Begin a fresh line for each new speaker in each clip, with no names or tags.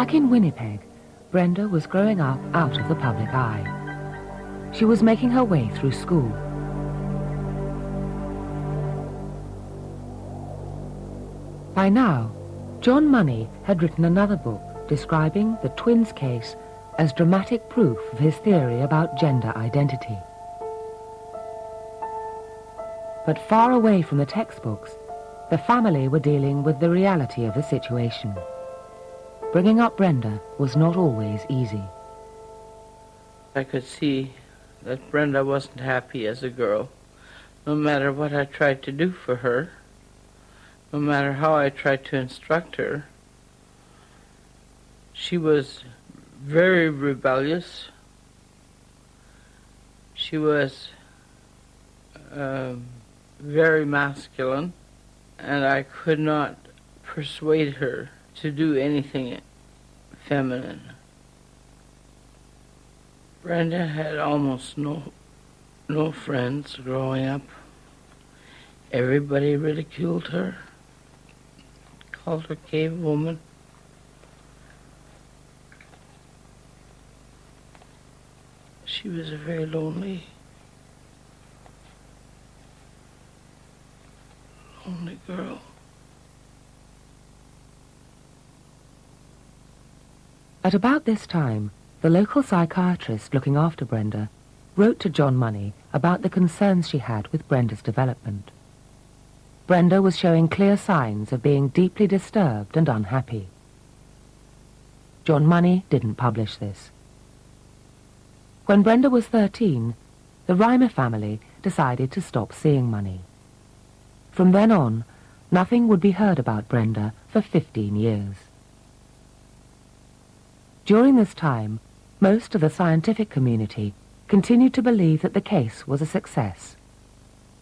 Back in Winnipeg, Brenda was growing up out of the public eye. She was making her way through school. By now, John Money had written another book describing the twins' case as dramatic proof of his theory about gender identity. But far away from the textbooks, the family were dealing with the reality of the situation. Bringing up Brenda was not always easy.
I could see that Brenda wasn't happy as a girl, no matter what I tried to do for her, no matter how I tried to instruct her. She was very rebellious. She was very masculine, and I could not persuade her to do anything feminine. Brenda had almost no friends growing up. Everybody ridiculed her, called her cave woman. She was a very lonely girl.
At about this time, the local psychiatrist looking after Brenda wrote to John Money about the concerns she had with Brenda's development. Brenda was showing clear signs of being deeply disturbed and unhappy. John Money didn't publish this. When Brenda was 13, the Reimer family decided to stop seeing Money. From then on, nothing would be heard about Brenda for 15 years. During this time, most of the scientific community continued to believe that the case was a success.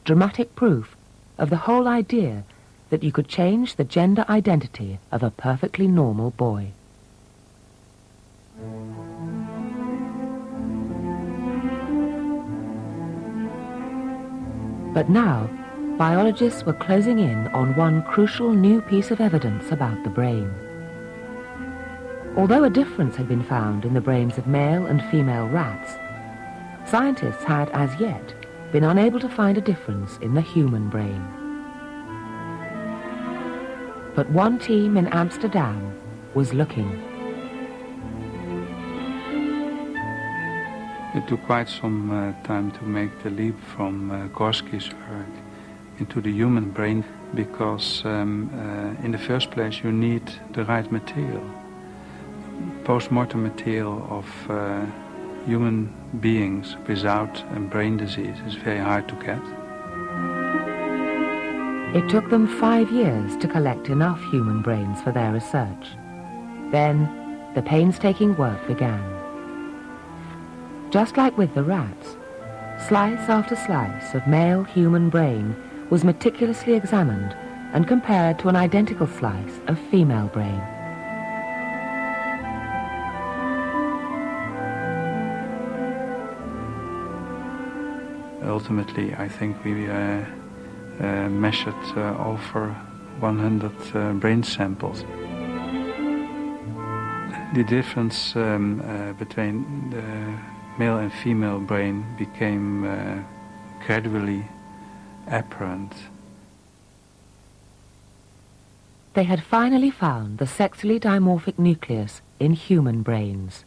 Dramatic proof of the whole idea that you could change the gender identity of a perfectly normal boy. But now, biologists were closing in on one crucial new piece of evidence about the brain. Although a difference had been found in the brains of male and female rats, scientists had as yet been unable to find a difference in the human brain. But one team in Amsterdam was looking.
It took quite some time to make the leap from Gorski's work into the human brain because in the first place you need the right material. Post-mortem material of human beings without a brain disease is very hard to get.
It took them 5 years to collect enough human brains for their research. Then, the painstaking work began. Just like with the rats, slice after slice of male human brain was meticulously examined and compared to an identical slice of female brain.
Ultimately, I think we measured over 100 brain samples. The difference between the male and female brain became gradually apparent.
They had finally found the sexually dimorphic nucleus in human brains.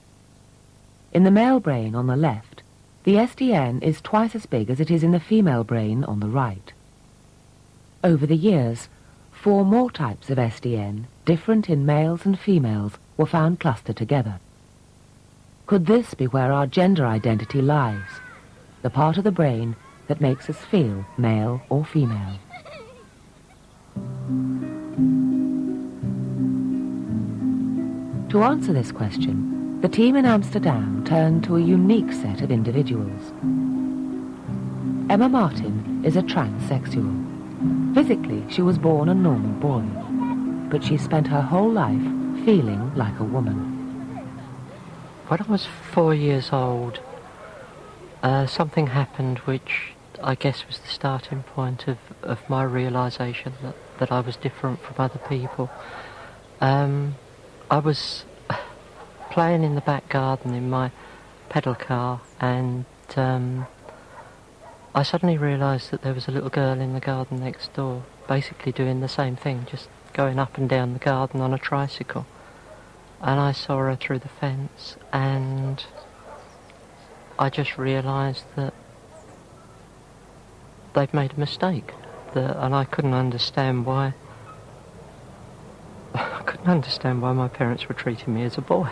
In the male brain on the left, the SDN is twice as big as it is in the female brain on the right. Over the years, 4 more types of SDN, different in males and females, were found clustered together. Could this be where our gender identity lies, the part of the brain that makes us feel male or female? To answer this question, the team in Amsterdam turned to a unique set of individuals. Emma Martin is a transsexual. Physically, she was born a normal boy, but she spent her whole life feeling like a woman.
When I was 4 years old, something happened which I guess was the starting point of my realisation that I was different from other people. I was playing in the back garden in my pedal car, and I suddenly realised that there was a little girl in the garden next door, basically doing the same thing, just going up and down the garden on a tricycle. And I saw her through the fence, and I just realised that they'd made a mistake, and I couldn't understand why. I couldn't understand why my parents were treating me as a boy.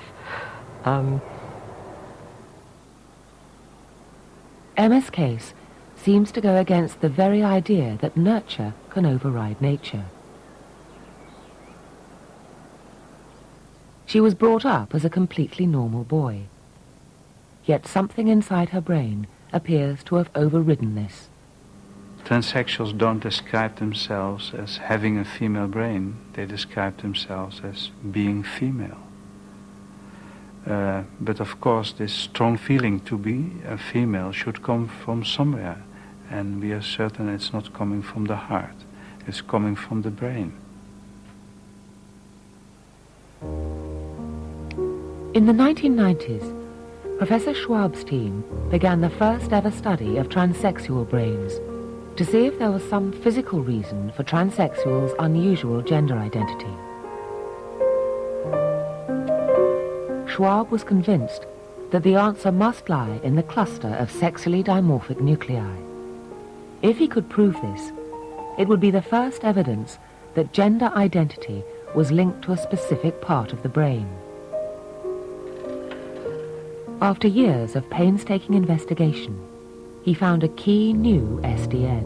Emma's case seems to go against the very idea that nurture can override nature. She was brought up as a completely normal boy. Yet something inside her brain appears to have overridden this.
Transsexuals don't describe themselves as having a female brain. They describe themselves as being female. But of course, this strong feeling to be a female should come from somewhere. And we are certain it's not coming from the heart. It's coming from the brain.
In the 1990s, Professor Schwab's team began the first ever study of transsexual brains to see if there was some physical reason for transsexuals' unusual gender identity. Schwab was convinced that the answer must lie in the cluster of sexually dimorphic nuclei. If he could prove this, it would be the first evidence that gender identity was linked to a specific part of the brain. After years of painstaking investigation, he found a key new SDN.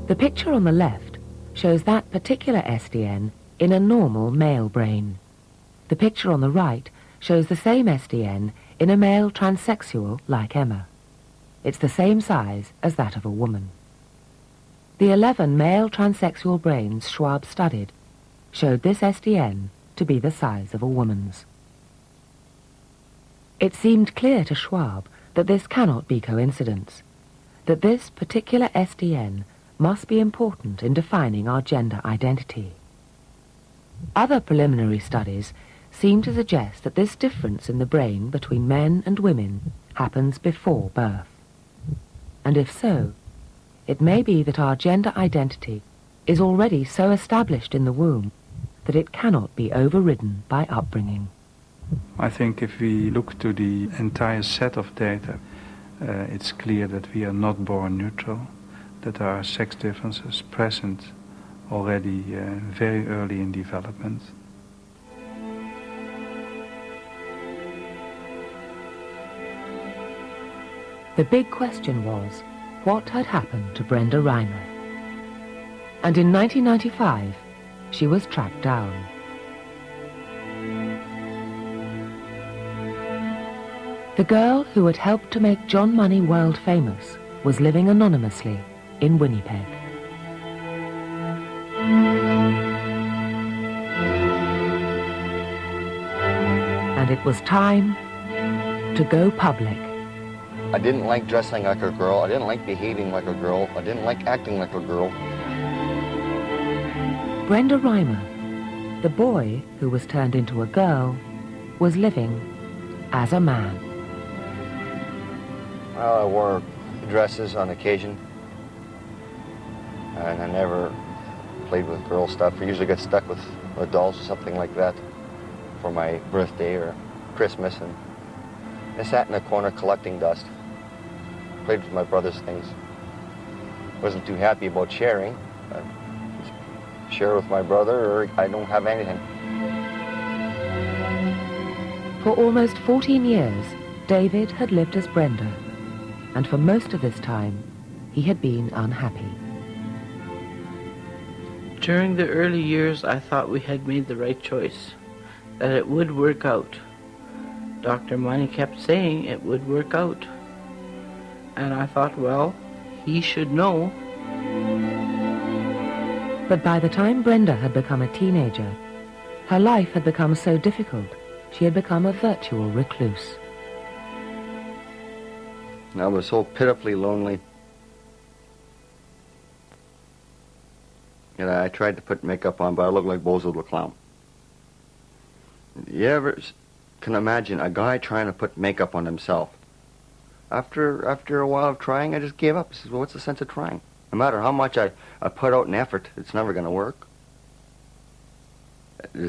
The picture on the left shows that particular SDN in a normal male brain. The picture on the right shows the same SDN in a male transsexual like Emma. It's the same size as that of a woman. The 11 male transsexual brains Schwab studied showed this SDN to be the size of a woman's. It seemed clear to Schwab that this cannot be coincidence, that this particular SDN must be important in defining our gender identity. Other preliminary studies seem to suggest that this difference in the brain between men and women happens before birth. And if so, it may be that our gender identity is already so established in the womb that it cannot be overridden by upbringing.
I think if we look to the entire set of data, it's clear that we are not born neutral, that there are sex differences present already very early in development.
The big question was, what had happened to Brenda Reimer? And in 1995, she was tracked down. The girl who had helped to make John Money world famous was living anonymously in Winnipeg. And it was time to go public.
I didn't like dressing like a girl. I didn't like behaving like a girl. I didn't like acting like a girl.
Brenda Reimer, the boy who was turned into a girl, was living as a man.
Well, I wore dresses on occasion, and I never played with girl stuff. I usually get stuck with dolls or something like that for my birthday or Christmas, and I sat in a corner collecting dust. Played with my brother's things. Wasn't too happy about sharing. Share with my brother or I don't have anything.
For almost 14 years, David had lived as Brenda, and for most of this time, he had been unhappy.
During the early years, I thought we had made the right choice, that it would work out. Dr. Money kept saying it would work out. And I thought, well, he should know.
But by the time Brenda had become a teenager, her life had become so difficult, she had become a virtual recluse.
I was so pitifully lonely. And I tried to put makeup on, but I looked like Bozo the Clown. You ever can imagine a guy trying to put makeup on himself? After a while of trying, I just gave up. I said, well, what's the sense of trying? No matter how much I put out an effort, it's never going to work. There's